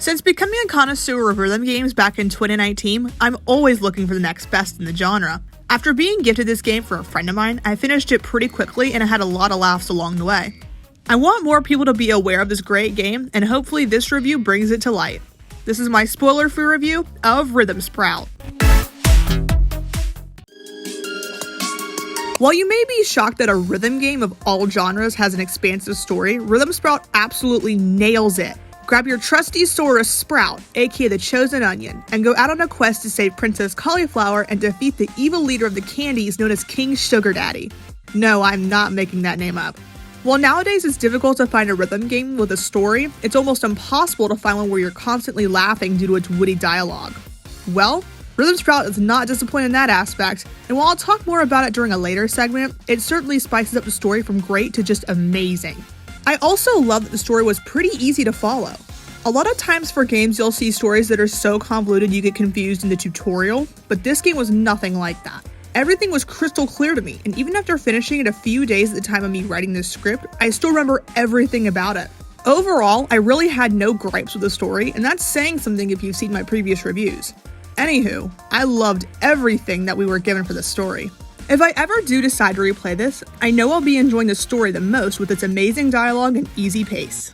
Since becoming a connoisseur of rhythm games back in 2019, I'm always looking for the next best in the genre. After being gifted this game for a friend of mine, I finished it pretty quickly and I had a lot of laughs along the way. I want more people to be aware of this great game, and hopefully this review brings it to light. This is my spoiler-free review of Rhythm Sprout. While you may be shocked that a rhythm game of all genres has an expansive story, Rhythm Sprout absolutely nails it. Grab your trusty Saurus Sprout, aka the Chosen Onion, and go out on a quest to save Princess Cauliflower and defeat the evil leader of the candies known as King Sugar Daddy. No, I'm not making that name up. While nowadays it's difficult to find a rhythm game with a story, it's almost impossible to find one where you're constantly laughing due to its witty dialogue. Well, Rhythm Sprout is not disappointed in that aspect, and while I'll talk more about it during a later segment, it certainly spices up the story from great to just amazing. I also love that the story was pretty easy to follow. A lot of times for games you'll see stories that are so convoluted you get confused in the tutorial, but this game was nothing like that. Everything was crystal clear to me, and even after finishing it a few days at the time of me writing this script, I still remember everything about it. Overall, I really had no gripes with the story, and that's saying something if you've seen my previous reviews. Anywho, I loved everything that we were given for the story. If I ever do decide to replay this, I know I'll be enjoying the story the most with its amazing dialogue and easy pace.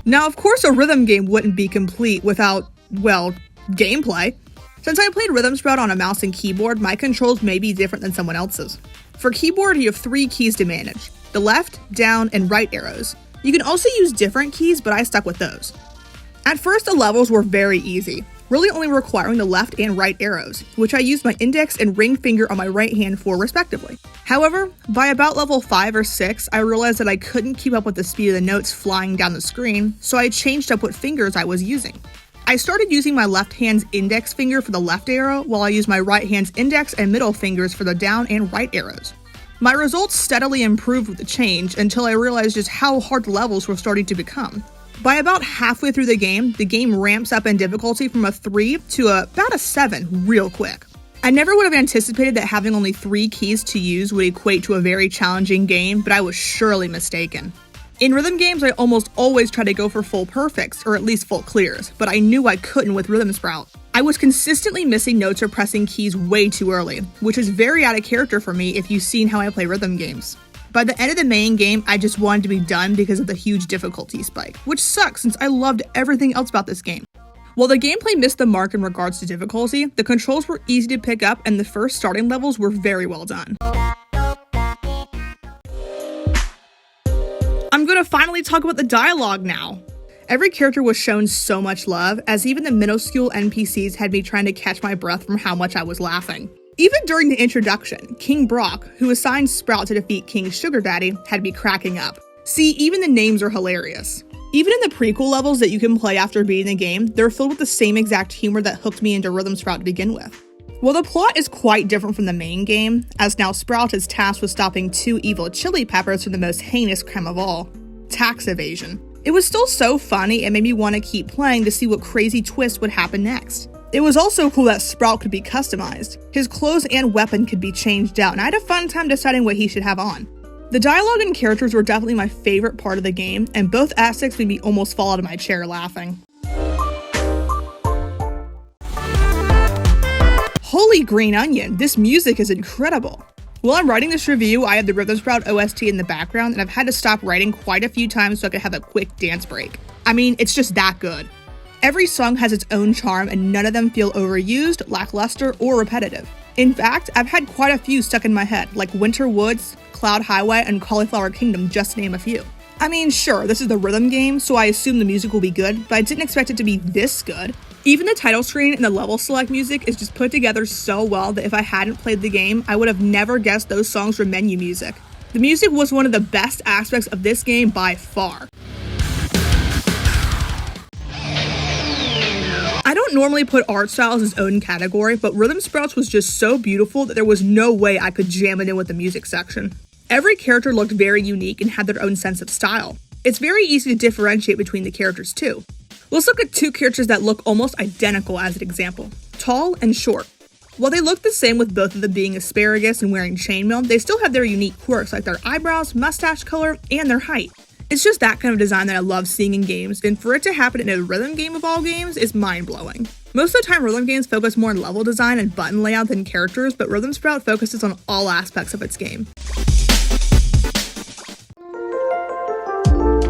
Now, of course, a rhythm game wouldn't be complete without, well, gameplay. Since I played Rhythm Sprout on a mouse and keyboard, my controls may be different than someone else's. For keyboard, you have 3 keys to manage: the left, down, and right arrows. You can also use different keys, but I stuck with those. At first, the levels were very easy, really only requiring the left and right arrows, which I used my index and ring finger on my right hand for respectively. However, by about level 5 or 6, I realized that I couldn't keep up with the speed of the notes flying down the screen, so I changed up what fingers I was using. I started using my left hand's index finger for the left arrow, while I used my right hand's index and middle fingers for the down and right arrows. My results steadily improved with the change until I realized just how hard the levels were starting to become. By about halfway through the game ramps up in difficulty from a 3 to about a 7 real quick. I never would have anticipated that having only 3 keys to use would equate to a very challenging game, but I was surely mistaken. In rhythm games, I almost always try to go for full perfects, or at least full clears, but I knew I couldn't with Rhythm Sprout. I was consistently missing notes or pressing keys way too early, which is very out of character for me if you've seen how I play rhythm games. By the end of the main game, I just wanted to be done because of the huge difficulty spike, which sucks since I loved everything else about this game. While the gameplay missed the mark in regards to difficulty, the controls were easy to pick up and the first starting levels were very well done. I'm gonna finally talk about the dialogue now. Every character was shown so much love, as even the minuscule NPCs had me trying to catch my breath from how much I was laughing. Even during the introduction, King Brock, who assigned Sprout to defeat King Sugar Daddy, had me cracking up. See, even the names are hilarious. Even in the prequel levels that you can play after beating the game, they're filled with the same exact humor that hooked me into Rhythm Sprout to begin with. While the plot is quite different from the main game, as now Sprout is tasked with stopping 2 evil chili peppers from the most heinous crime of all, tax evasion. It was still so funny and made me want to keep playing to see what crazy twist would happen next. It was also cool that Sprout could be customized. His clothes and weapon could be changed out, and I had a fun time deciding what he should have on. The dialogue and characters were definitely my favorite part of the game, and both aspects made me almost fall out of my chair laughing. Holy green onion, this music is incredible! While I'm writing this review, I have the Rhythm Sprout OST in the background, and I've had to stop writing quite a few times so I could have a quick dance break. I mean, it's just that good. Every song has its own charm, and none of them feel overused, lackluster, or repetitive. In fact, I've had quite a few stuck in my head, like Winter Woods, Cloud Highway, and Cauliflower Kingdom, just to name a few. I mean, sure, this is the rhythm game, so I assume the music will be good, but I didn't expect it to be this good. Even the title screen and the level select music is just put together so well that if I hadn't played the game, I would have never guessed those songs were menu music. The music was one of the best aspects of this game by far. I don't normally put art style as its own category, but Rhythm Sprouts was just so beautiful that there was no way I could jam it in with the music section. Every character looked very unique and had their own sense of style. It's very easy to differentiate between the characters too. Let's look at 2 characters that look almost identical as an example, tall and short. While they look the same with both of them being asparagus and wearing chainmail, they still have their unique quirks like their eyebrows, mustache color, and their height. It's just that kind of design that I love seeing in games, and for it to happen in a rhythm game of all games is mind-blowing. Most of the time, rhythm games focus more on level design and button layout than characters, but Rhythm Sprout focuses on all aspects of its game.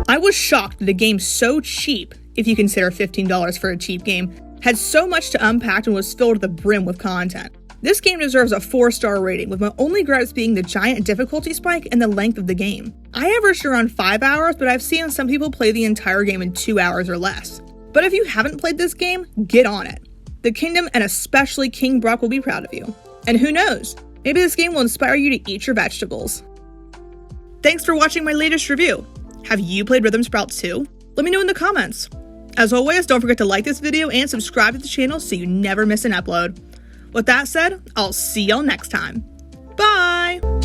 I was shocked that a game so cheap, if you consider $15 for a cheap game, had so much to unpack and was filled to the brim with content. This game deserves a 4-star rating, with my only gripes being the giant difficulty spike and the length of the game. I averaged around 5 hours, but I've seen some people play the entire game in 2 hours or less. But if you haven't played this game, get on it. The Kingdom and especially King Brock will be proud of you. And who knows, maybe this game will inspire you to eat your vegetables. Thanks for watching my latest review. Have you played Rhythm Sprout too? Let me know in the comments. As always, don't forget to like this video and subscribe to the channel so you never miss an upload. With that said, I'll see y'all next time. Bye!